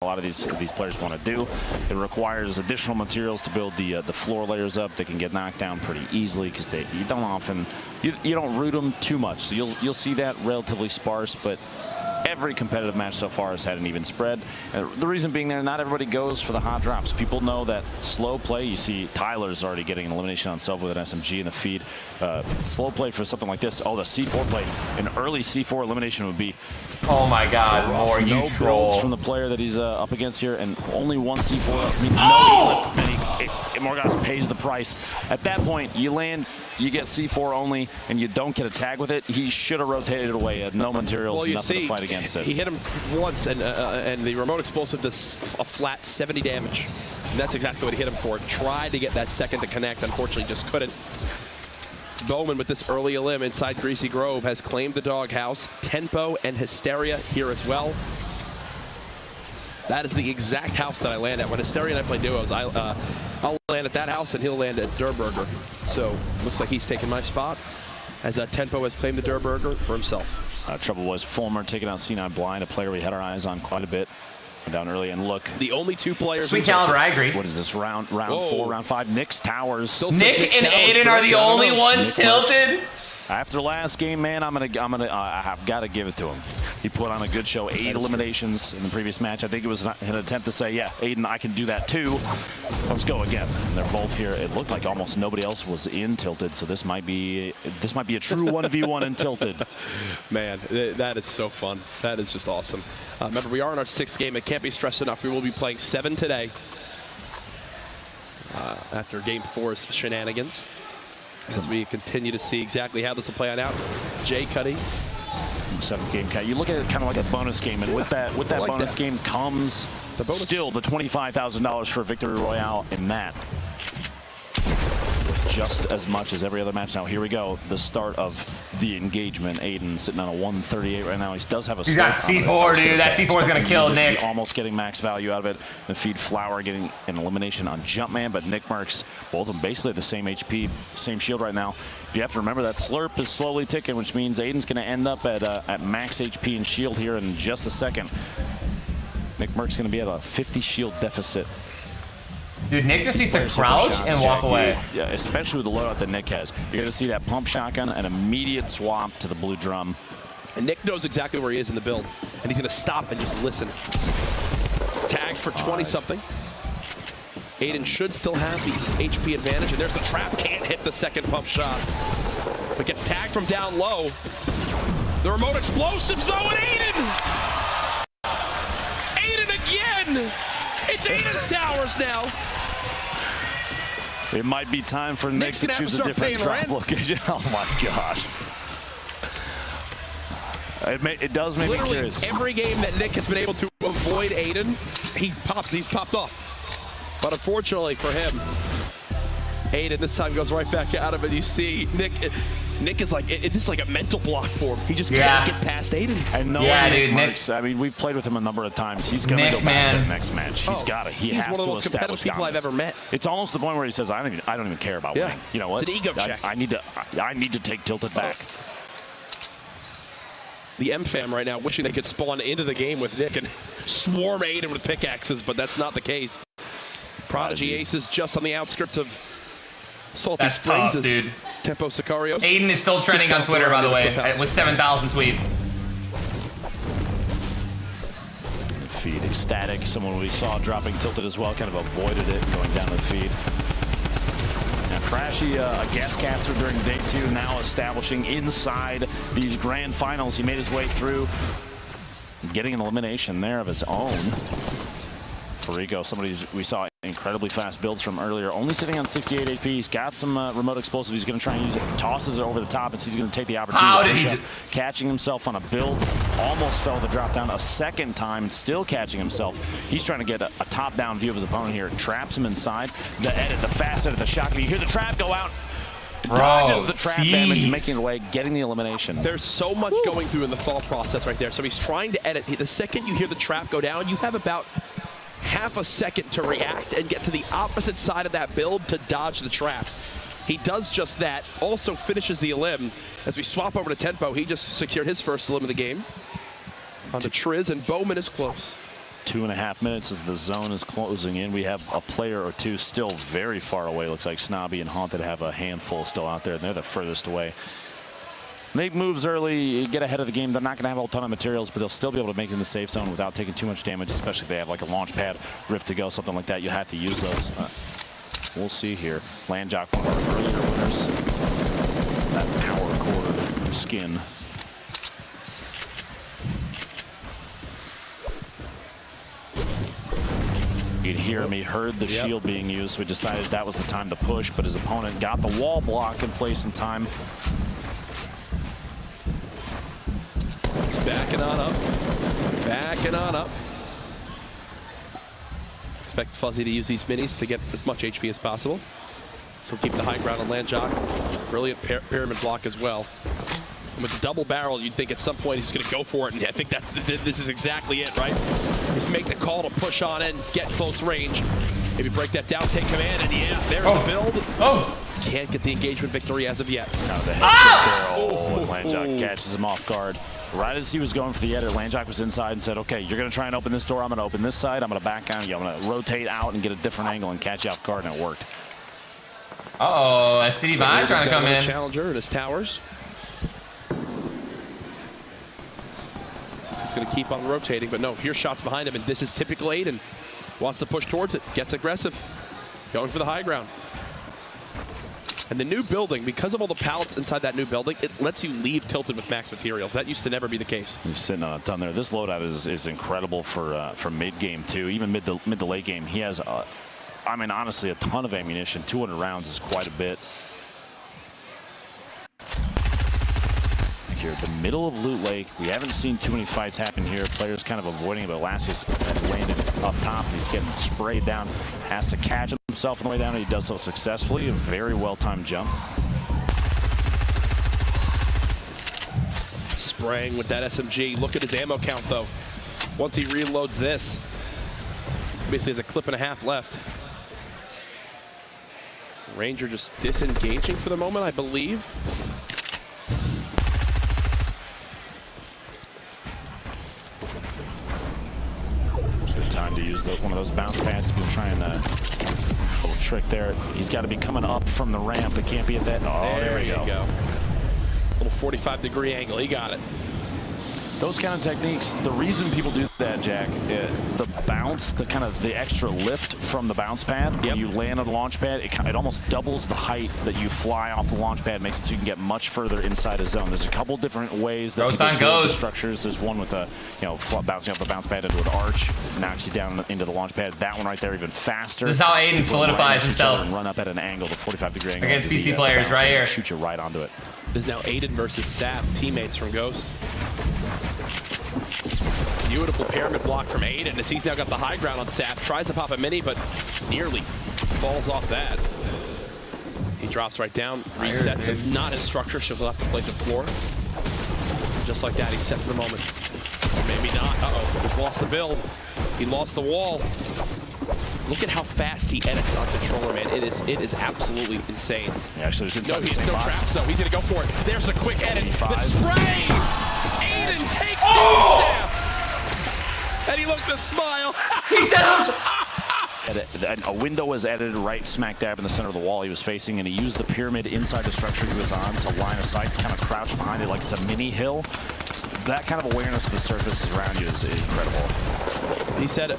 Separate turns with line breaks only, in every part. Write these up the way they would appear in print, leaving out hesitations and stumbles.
lot of these players want to do. It requires additional materials to build the floor layers up. They can get knocked down pretty easily because you don't often you don't root them too much. So you'll see that relatively sparse, but every competitive match so far has had an even spread. The reason being there, not everybody goes for the hot drops. People know that slow play. You see Tyler's already getting an elimination on himself with an SMG in the feed. Slow play for something like this. Oh, the C4 play. An early C4 elimination would be.
Oh my God, more you troll.
From the player that he's up against here, and only one C4 means no lift, and Morgas pays the price. At that point, you land, you get C4 only, and you don't get a tag with it. He should have rotated away. Had no materials, nothing to fight against it.
He hit him once, and the remote explosive does a flat 70 damage. And that's exactly what he hit him for. Tried to get that second to connect, unfortunately just couldn't. Bowman with this early elim inside Greasy Grove has claimed the doghouse. Tempo and Hysteria here as well. That is the exact house that I land at. When Hysteria and I play duos, I'll land at that house and he'll land at Durburger. So looks like he's taking my spot as Tempo has claimed the Durburger for himself.
Trouble was Fulmer taking out C9 Blind, a player we had our eyes on quite a bit. Down early, and look,
the only two players.
Sweet caliber, I agree.
What is this round 4, round 5? Nick's towers.
Nick and Aiden are the only ones tilted.
After last game, man, I've got to give it to him. He put on a good show. 8 eliminations in the previous match. I think it was an attempt to say, yeah, Aiden, I can do that too. Let's go again. And they're both here. It looked like almost nobody else was in Tilted, so this might be a true 1v1 in Tilted.
Man, that is so fun. That is just awesome. Remember, we are in our 6th game. It can't be stressed enough. We will be playing 7 today after game 4's shenanigans. As we continue to see exactly how this will play on out. Jay Cuddy.
7th game cut. You look at it kind of like a bonus game, and with that bonus game comes still the $25,000 for a victory royale in that. Just as much as every other match. Now here we go, the start of the engagement. Aiden sitting on a 138 right now. He does have a.
He's got C4, dude. That C4 is gonna kill Nick.
Almost getting max value out of it. The feed Flower getting an elimination on Jumpman, but Nick Marks, both of them basically the same HP, same shield right now. You have to remember that Slurp is slowly ticking, which means Aiden's gonna end up at max HP and shield here in just a second. Nick Marks gonna be at a 50 shield deficit.
Dude, Nick just needs to crouch and walk away.
Yeah, especially with the loadout that Nick has. You're going to see that pump shotgun, an immediate swap to the blue drum.
And Nick knows exactly where he is in the build, and he's going to stop and just listen. Tags for 20-something. Aiden should still have the HP advantage, and there's the trap. Can't hit the second pump shot, but gets tagged from down low. The remote explosives, though, and Aiden! Aiden again! It's Aiden's towers now.
It might be time for Nick to choose a different drop location. Oh my gosh. It does make me curious.
Every game that Nick has been able to avoid Aiden, he's popped off. But unfortunately for him, Aiden this time goes right back out of it. You see Nick is like, it's just like a mental block for him. He just can't get past Aiden.
And dude, Nick. I mean, we've played with him a number of times. He's going to go back to the next match. He's got to. He has to establish dominance. He's one of the most competitive people I've ever met.
It's
almost the point where he says, I don't even care about winning. You know what?
It's an ego check.
I need to take Tilted back.
The M-Fam right now wishing they could spawn into the game with Nick and swarm Aiden with pickaxes, but that's not the case. Prodigy Aces just on the outskirts of Salty Springs.
Tough, dude.
Tempo Sicarios.
Aiden is still trending on Twitter, by the way, with 7,000 tweets.
Feed ecstatic. Someone we saw dropping Tilted as well, kind of avoided it going down the feed. Now Crashy, a guest caster during day 2, now establishing inside these grand finals. He made his way through, getting an elimination there of his own. Rico, somebody we saw incredibly fast builds from earlier, only sitting on 68 HP. He's got some remote explosive. He's going to try and use it. Tosses it over the top, and he's going to take the opportunity. Catching himself on a build. Almost fell the drop down a second time, still catching himself. He's trying to get a top-down view of his opponent here. Traps him inside. The fast edit, the shotgun. You hear the trap go out. Dodges the trap damage, making it away, getting the elimination.
There's so much going through in the thought process right there. So he's trying to edit. The second you hear the trap go down, you have about half a second to react and get to the opposite side of that build to dodge the trap. He does just that, also finishes the elim. As we swap over to Tempo, he just secured his first elim of the game. On to Triz, and Bowman is close.
2.5 minutes as the zone is closing in. We have a player or two still very far away. Looks like Snobby and Haunted have a handful still out there, and they're the furthest away. Make moves early, get ahead of the game. They're not going to have a ton of materials, but they'll still be able to make it in the safe zone without taking too much damage, especially if they have like a launch pad, rift to go, something like that. You have to use those. We'll see here. Landjock, one of our earlier winners. That power cord skin. You could hear him. He heard the shield being used, so he decided that was the time to push, but his opponent got the wall block in place in time.
He's backing on up. Backing on up. Expect Fuzzy to use these minis to get as much HP as possible. So keep the high ground on Landjock. Brilliant pyramid block as well. And with the double barrel, you'd think at some point he's going to go for it, and I think this is exactly it, right? Just make the call to push on in, get close range. Maybe break that down, take command, and yeah, there's the build. Can't get the engagement victory as of yet.
No, the headshot there. Landjock catches him off guard. Right as he was going for the edit, Landjock was inside and said, okay, you're going to try and open this door. I'm going to open this side. I'm going to back down you. I'm going to rotate out and get a different angle and catch you off guard, and it worked.
Uh-oh, I see behind trying to come in.
Challenger and his towers. He's going to keep on rotating, but no, here's shots behind him, and this is typical Aiden. Wants to push towards it, gets aggressive, going for the high ground. And the new building, because of all the pallets inside that new building, it lets you leave tilted with max materials. That used to never be the case.
He's sitting on a ton there. This loadout is incredible for mid game too, even mid to late game. He has, I mean, honestly, a ton of ammunition. 200 rounds is quite a bit. Here, the middle of Loot Lake. We haven't seen too many fights happen here. Players kind of avoiding it, but Alaskis has landed up top. He's getting sprayed down. Has to catch himself on the way down, and he does so successfully. A very well-timed jump.
Spraying with that SMG. Look at his ammo count, though. Once he reloads this, basically has a clip and a half left. Ranger just disengaging for the moment, I believe.
Time to use one of those bounce pads if you're trying to little trick there. He's got to be coming up from the ramp. It can't be at that. Oh, there you go.
Little 45-degree angle. He got it.
Those kind of techniques, the reason people do that, Jack, the bounce, the extra lift from the bounce pad, when you land on the launch pad, it almost doubles the height that you fly off the launch pad, makes it so you can get much further inside a zone. There's a couple different ways that people build the structures. There's one with a, bouncing off the bounce pad into an arch, knocks you down into the launch pad. That one right there even faster.
This is how Aiden solidifies himself.
And run up at an angle, the 45-degree angle.
Against PC players right here.
Shoot you right onto it.
This is now Aiden versus Sap, teammates from Ghost. Beautiful pyramid block from Aiden as he's now got the high ground on Sap. Tries to pop a mini, but nearly falls off that. He drops right down, resets. It's not his structure, so he'll have to place a floor. Just like that, he's set for the moment. Or maybe not. Uh-oh, he's lost the build. He lost the wall. Look at how fast he edits on controller, man. It is absolutely insane.
Actually,
no, he's still trapped, so he's gonna go for it. There's a quick edit. 85. The spray! Aiden takes down Sap! And he looked to smile.
He says,
a window was edited right smack dab in the center of the wall he was facing, and he used the pyramid inside the structure he was on to line of sight, kind of crouch behind it like it's a mini hill. That kind of awareness of the surfaces around you is incredible.
He said,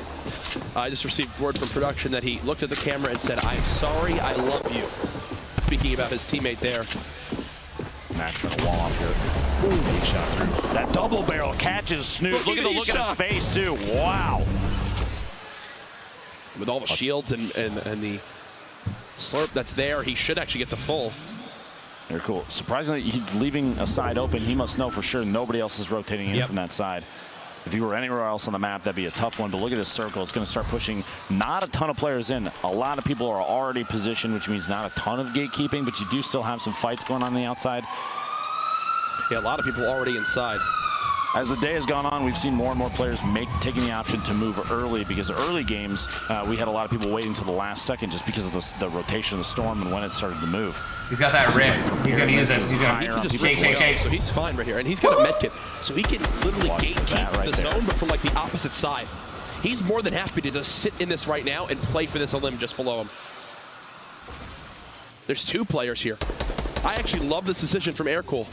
I just received word from production that he looked at the camera and said, I'm sorry, I love you. Speaking about his teammate there.
Matt trying to wall off here. Ooh, big shot through. That double barrel catches Snoot. Look at the look at his face, too. Wow.
With all the shields and the slurp that's there, he should actually get the full.
They're cool. Surprisingly, he's leaving a side open. He must know for sure nobody else is rotating in from that side. If he were anywhere else on the map, that'd be a tough one. But look at his circle. It's going to start pushing not a ton of players in. A lot of people are already positioned, which means not a ton of gatekeeping, but you do still have some fights going on the outside.
Yeah, a lot of people already inside.
As the day has gone on, we've seen more and more players taking the option to move early, because early games, we had a lot of people waiting until the last second just because of the rotation of the storm and when it started to move.
He's got that rift. He's going to use it. He's going
to shake. So he's fine right here. And he's got a med kit. So he can literally gatekeep the zone, but from like the opposite side. He's more than happy to just sit in this right now and play for this elim just below him. There's 2 players here. I actually love this decision from Aircool.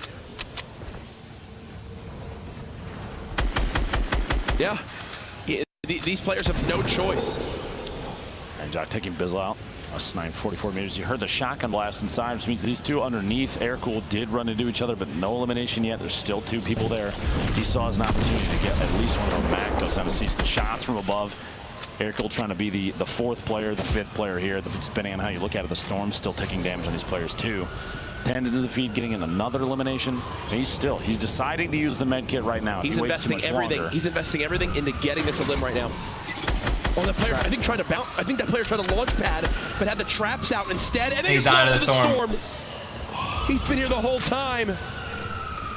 Yeah, these players have no choice.
And Jock taking Bizzle out. A snipe 44 meters. You heard the shotgun blast inside, which means these 2 underneath. Aircool did run into each other, but no elimination yet. There's still 2 people there. He saw his opportunity to get at least one of them back. Goes down to see the shots from above. Aircool trying to be the 4th player, the 5th player here. Depending on how you look at it, the Storm's still taking damage on these players too. 10 into the feed, getting in another elimination. He's deciding to use the med kit right now.
He's investing everything. He's investing everything into getting this elim right now. Oh, that player, I think, tried to bounce. I think that player tried to launch pad, but had the traps out instead, and then he's out of the storm. He's been here the whole time.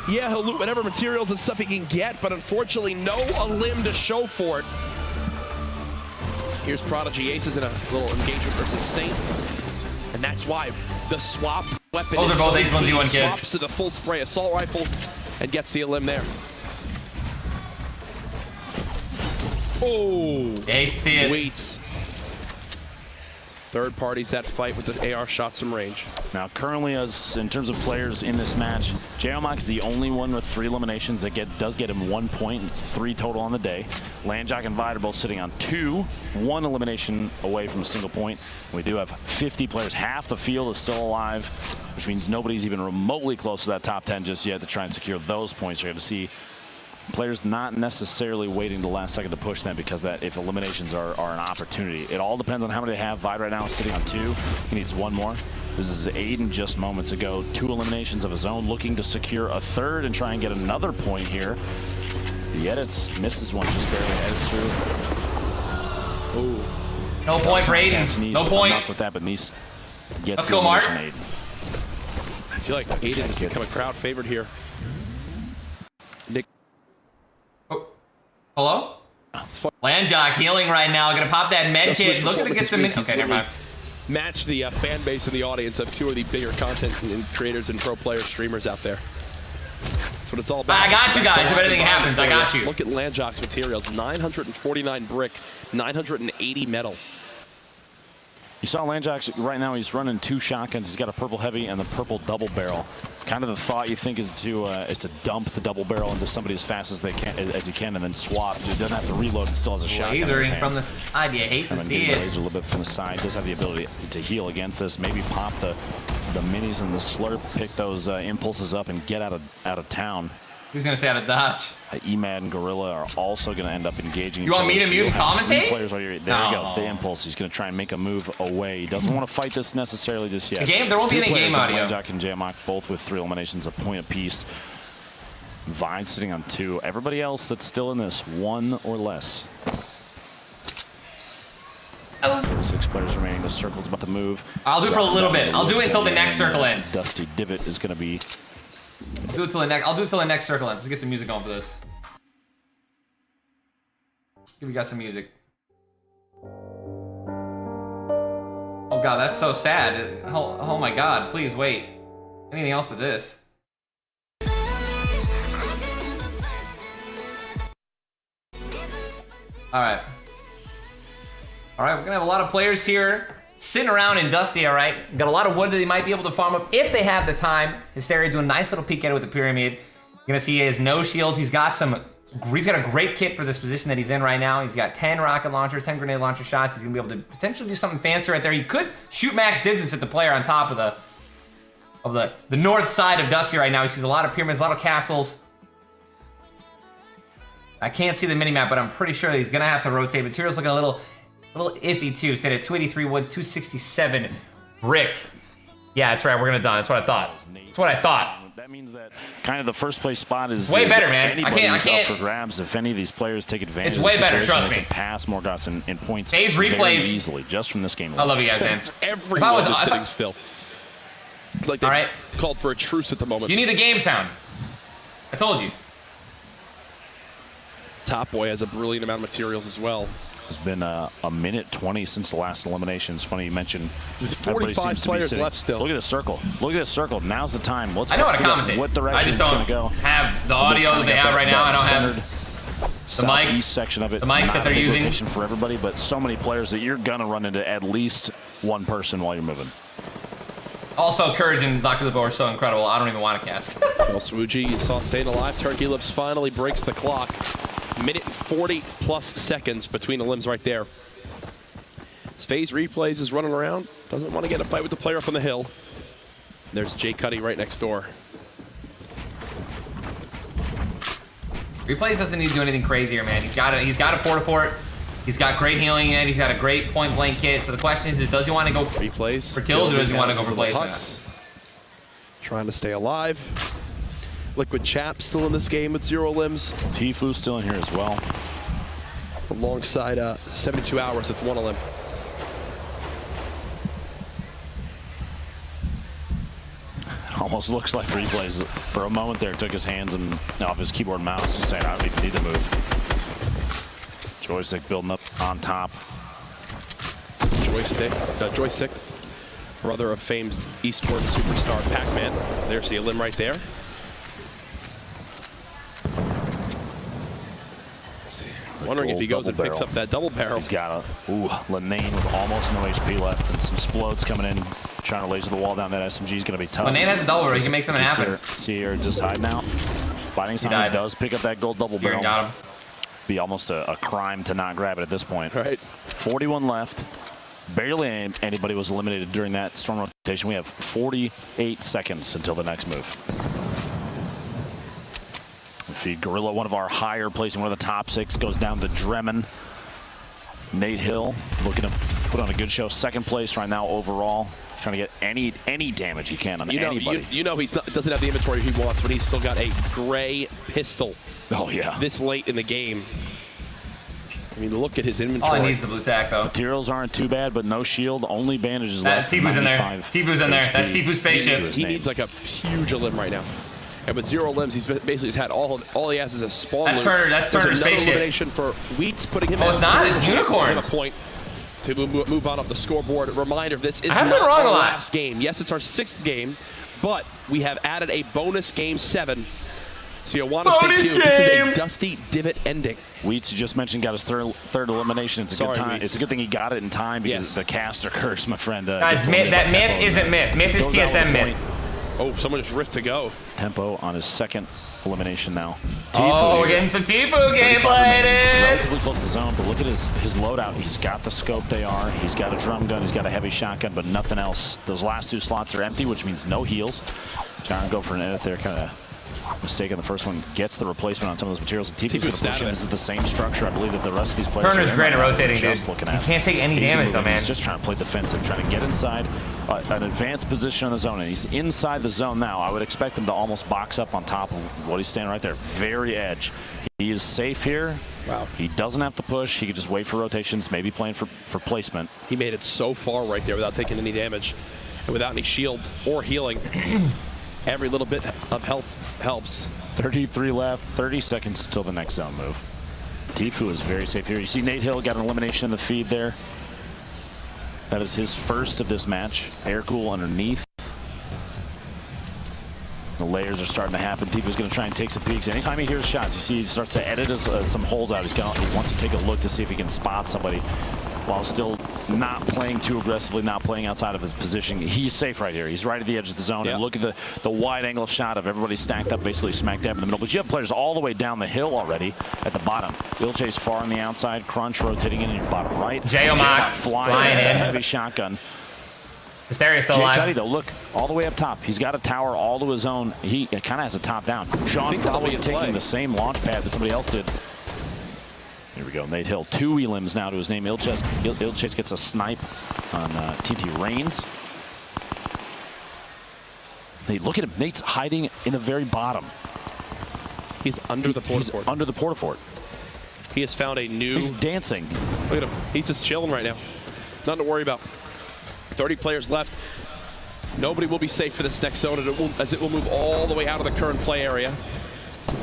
Yeah, he'll loot whatever materials and stuff he can get, but unfortunately, no elim to show for it. Here's Prodigy Aces in a little engagement versus Saint, and that's why the swap weapon
Those are both H1Z1 kids.
Swaps to the full spray assault rifle and gets the elim there. Oh,
hate to see it.
Waits. Third parties that fight with the AR shots from range.
Now, currently, as in terms of players in this match, J-Mox the only one with 3 eliminations that does get him 1 point. It's 3 total on the day. Landjock and Vider both sitting on 2, 1 elimination away from a single point. We do have 50 players. Half the field is still alive, which means nobody's even remotely close to that top 10 just yet to try and secure those points. You're going to see players not necessarily waiting the last second to push them, because that if eliminations are an opportunity. It all depends on how many they have. Vide right now is sitting on 2. He needs 1 more. This is Aiden just moments ago. 2 eliminations of his own, looking to secure a 3rd and try and get another point here. The edits, misses one, just barely edits through.
Ooh.
No point for Aiden. No point.
Enough with that, but Nice gets
Let's go, Mark.
I feel like Aiden has become a crowd favorite here. Nick.
Hello? Landjock healing right now. Gonna pop that med kit. Looking to get some. Okay, never mind.
Match the fan base and the audience of 2 of the bigger content creators and pro player streamers out there. That's what it's all about.
I got you guys. If anything happens, I got you.
Look at Landjock's materials: 949 brick, 980 metal.
You saw Landjock right now. He's running 2 shotguns. He's got a purple heavy and the purple double barrel. Kind of the thought you think is to dump the double barrel into somebody as fast as he can, and then swap. He doesn't have to reload and still has a shotgun.
Lasering from the side. You hate to see it.
Laser a little bit from the side. Does have the ability to heal against this. Maybe pop the minis and the slurp. Pick those impulses up and get out of town.
Who's gonna stay out of dodge?
Emad and Gorilla are also going to end up engaging.
You want me to mute and commentate?
Players there you go. The impulse. He's going to try and make a move away. He doesn't want to fight this necessarily just yet.
There won't be any game audio.
Jack and Jamok both with 3 eliminations, a point apiece. Vine sitting on 2. Everybody else that's still in this, 1 or less. 6 players remaining. The circle's about to move.
I'll do it for a little bit. I'll do it until the next circle ends.
Dusty Divot is going to be.
I'll do it till the next circle ends. Let's get some music on for this. We got some music. Oh god, that's so sad. Oh my god, please wait. Anything else but this? Alright. Alright, we're gonna have a lot of players here sitting around in Dusty, alright? Got a lot of wood that they might be able to farm up if they have the time. Hysteria doing a nice little peek at it with the pyramid. You're gonna see he has no shields. He's got a great kit for this position that he's in right now. He's got 10 rocket launchers, 10 grenade launcher shots. He's gonna be able to potentially do something fancy right there. He could shoot max distance at the player on top of the north side of Dusty right now. He sees a lot of pyramids, a lot of castles. I can't see the minimap, but I'm pretty sure that he's gonna have to rotate. Material's looking a little iffy too. Set at 283 wood, 267 brick. Yeah, that's right. We're gonna die. That's what I thought. That's what I thought.
That means that kind of the first place spot is
way better, man. I can't.
Up for grabs if any of these players take advantage.
It's way
of the
better. Trust me.
Pass Morgoth in points.
Phase replays
very easily just from this game.
I love you guys, man.
Everyone is sitting still. It's like they called for a truce at the moment.
You need the game sound. I told you.
Top Boy has a brilliant amount of materials as well.
It's been a minute 20 since the last elimination. It's funny you mentioned.
There's 45 players left still.
Look at the circle. Look at the circle. Now's the time.
I know how to commentate.
What direction
I just
it's going to go.
Have the audio that they have right now. I don't have.
southeast section of it.
The mics that they're using
for everybody, but so many players that you're gonna run into at least one person while you're moving.
Also, Courage and Dr. Lupo are so incredible. I don't even want to cast.
Well, Swooji, you saw staying alive. Turkey Lips finally breaks the clock. Minute and 40+ seconds between the limbs right there. Phase Replays is running around. Doesn't want to get a fight with the player up on the hill. There's Jay Cuddy right next door.
Replays doesn't need to do anything crazier, man. He's got a Portafort. He's got great healing in. He's got a great point blank kit. So the question is does he want to go
Replays
for kills or does he want to go for placement?
Trying to stay alive. Liquid Chap still in this game with 0 limbs.
Tifu still in here as well.
Alongside 72 hours with 1 limb.
Almost looks like Replays for a moment there took his hands and off his keyboard and mouse, just saying I don't even need to move. Joystick building up on top.
Joystick, brother of famed esports superstar Pac-Man. There's the limb right there. Wondering if he goes and picks up that double barrel.
He's got a Lenane with almost no HP left and some explodes coming in, trying to laser the wall down. That SMG is going to be tough.
Lenane has a double barrel. He can make something happen.
See here, just hiding out. Fighting something does pick up that gold double barrel.
Got him.
Be almost a crime to not grab it at this point.
Right.
41 left. Barely anybody was eliminated during that storm rotation. We have 48 seconds until the next move. Feed Gorilla, one of our higher placing, one of the top 6, goes down to Dremen. Nate Hill looking to put on a good show. 2nd place right now overall. Trying to get any damage he can on anybody.
You know he's doesn't have the inventory he wants when he's still got a gray pistol.
Oh yeah.
This late in the game. I mean, look at his inventory.
All he needs is the blue tack though.
Materials aren't too bad, but no shield, only bandages left.
Tifu's in there. Tifu's in there. That's Tifu's spaceship.
He needs like a huge limb right now. And with 0 limbs, he's basically had all he has is a spawn.
That's Turner. That's Turner's spaceship.
Elimination for Wheats, putting him.
Oh, it's not. It's Unicorns.
A point to move on up the scoreboard. Reminder: this is
not
our last game. Yes, it's our 6th game, but we have added a bonus game 7. So you want to stay tuned. This is a Dusty Divot ending.
Wheats, you just mentioned, got his third elimination. It's a good time. It's a good thing he got it in time because the caster curse, my friend.
Guys, that myth isn't myth. Myth is TSM myth.
Oh, someone just ripped to go.
Tempo on his 2nd elimination now.
Oh, we're getting some Tifu gameplay, dude.
Relatively close to the zone, but look at his loadout. He's got the scope AR, he's got a drum gun, he's got a heavy shotgun, but nothing else. Those last 2 slots are empty, which means no heals. Trying to go for an edit there, kind of mistake on the first one. Gets the replacement on some of those materials. And Tifu's going to push in. This is the same structure, I believe, that the rest of these players
Turner's great at rotating, dude.
He
can't take any damage, though, man.
He's just trying to play defensive, trying to get inside an advanced position in the zone, and he's inside the zone now. I would expect him to almost box up on top of what he's standing right there. Very edge. He is safe here.
Wow.
He doesn't have to push. He could just wait for rotations, maybe playing for placement.
He made it so far right there without taking any damage and without any shields or healing. Every little bit of health helps.
33 left, 30 seconds until the next zone move. Tifu is very safe here. You see Nate Hill got an elimination in the feed there. That is his first of this match. Air cool underneath. The layers are starting to happen. Tifu's going to try and take some peeks. Anytime he hears shots, you see he starts to edit some holes out. He wants to take a look to see if he can spot somebody while still not playing too aggressively, not playing outside of his position. He's safe right here. He's right at the edge of the zone. And look at the wide angle shot of everybody stacked up, basically smack dab in the middle. But you have players all the way down the hill already at the bottom. Ilchase far on the outside, Crunch rotating in your bottom right.
J-O-Mock flying in.
Heavy shotgun.
Hysteria still alive.
Jay Cuddy, though, look, all the way up top. He's got a tower all to his own. He kind of has a top down. Sean probably taking the same launch pad that somebody else did. Here we go, Nate Hill. 2 elims now to his name. Ilchase gets a snipe on TT Reigns. Hey, look at him. Nate's hiding in the very bottom.
He's under the porta fort.
Under the porta fort.
He has found a new...
He's dancing.
Look at him. He's just chilling right now. Nothing to worry about. 30 players left. Nobody will be safe for this next zone as it will move all the way out of the current play area.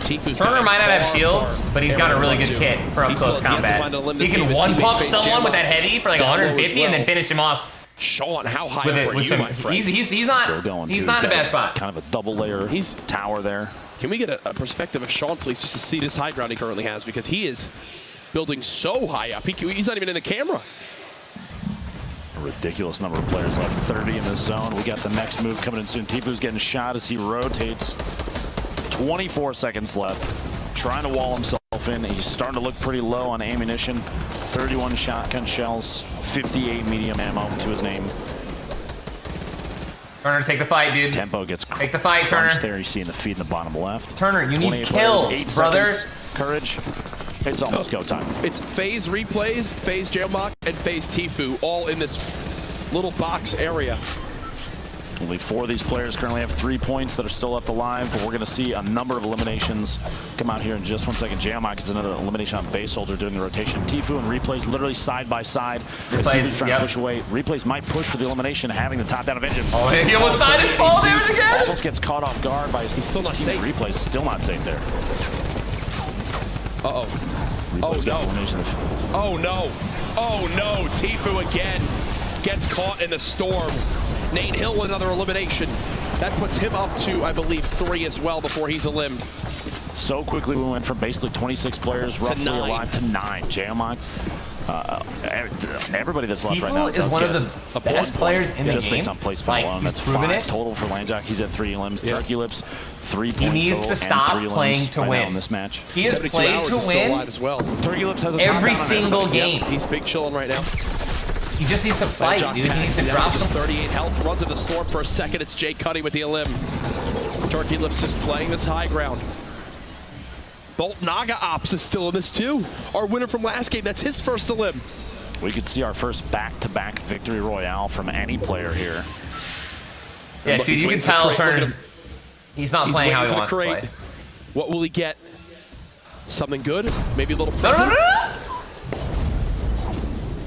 Turner might not have shields, but he's got a really good kit for up close combat. He can one-pump someone with that heavy for like 150 and then finish him off.
Sean, how high up are you, my friend?
He's not.
Still going.
He's not in a bad spot.
Kind of a double layer tower there.
Can we get a perspective of Sean, please, just to see this high ground he currently has? Because he is building so high up. He's not even in the camera.
A ridiculous number of players left. 30 in this zone. We got the next move coming in soon. Tifu's getting shot as he rotates. 24 seconds left. Trying to wall himself in. He's starting to look pretty low on ammunition. 31 shotgun shells. 58 medium ammo to his name.
Turner, take the fight, dude.
Tempo gets
take the fight, Turner.
There you see in the feed in the bottom left.
Turner, you need kills, brother.
Courage. It's almost go time.
It's phase replays, phase Jailmock, and phase Tifu, all in this little box area.
Only 4 of these players currently have 3 points that are still left alive, but we're going to see a number of eliminations come out here in just 1 second. Jailmock is another elimination on base holder doing the rotation. Tifu and Replays literally side by side. Tifu's trying to push away. Replays might push for the elimination, having the top down advantage.
Oh, he almost died in fall damage again.
Almost gets caught off guard by
he's still not safe.
Replays still not safe there.
Uh-oh. Oh no. Oh no. Oh no. Tifu again gets caught in the storm. Nate Hill with another elimination. That puts him up to, I believe, 3 as well before he's eliminated.
So quickly we went from basically 26 players roughly alive to 9. Jailmock. Everybody that's left right now
is one of the best players in the game.
Just based on placement alone. That's 5 total for Landjock. He's at 3 limbs.
Yeah.
Turkey Lips, 3 points.
He needs to stop playing to win
in this match.
He has played to win
as well.
Turkey Lips has a
every single game.
Yep. He's big chilling right now.
He just needs to fight, dude. He needs to drop some.
38 health, runs in the storm for a second. It's Jay Cuddy with the elim. Turkey Lips just playing this high ground. Bolt Naga Ops is still in this too. Our winner from last game, that's his first elim.
We could see our first back-to-back victory royale from any player here.
Yeah, dude, you can tell Turner's he's not playing how he wants to play.
What will he get? Something good? Maybe a little present?
No.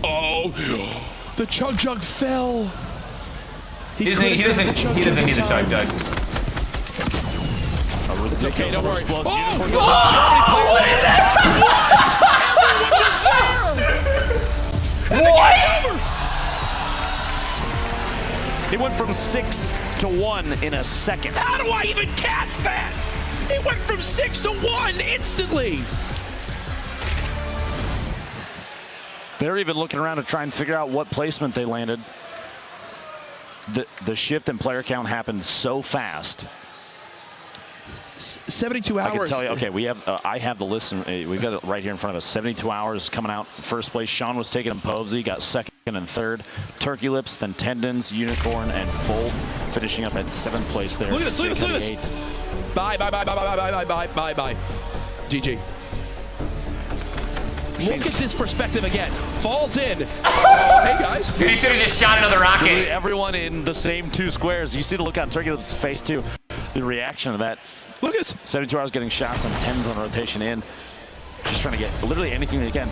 Oh, the Chug Jug fell.
He doesn't need the Chug Jug.
It's okay, don't worry.
What is that?
What? He went from 6 to 1 in a second.
How do I even cast that? It went from 6 to 1 instantly.
They're even looking around to try and figure out what placement they landed. The shift in player count happened so fast.
72 hours.
I can tell you, okay, we have, I have the list, we've got it right here in front of us. 72 hours coming out first place. Sean was taking him Povsey, got second and third. Turkey Lips, then Tendons, Unicorn, and Bolt finishing up at 7th place there.
Look at this, look at this. Bye. GG. Look at this perspective again. Falls in. Hey, guys.
Dude, he should have just shot another rocket.
Really, everyone in the same 2 squares. You see the look on Turkey Lips' face, too. The reaction to that.
Look at this. 72
hours getting shots on 10s on rotation in. Just trying to get literally anything they can.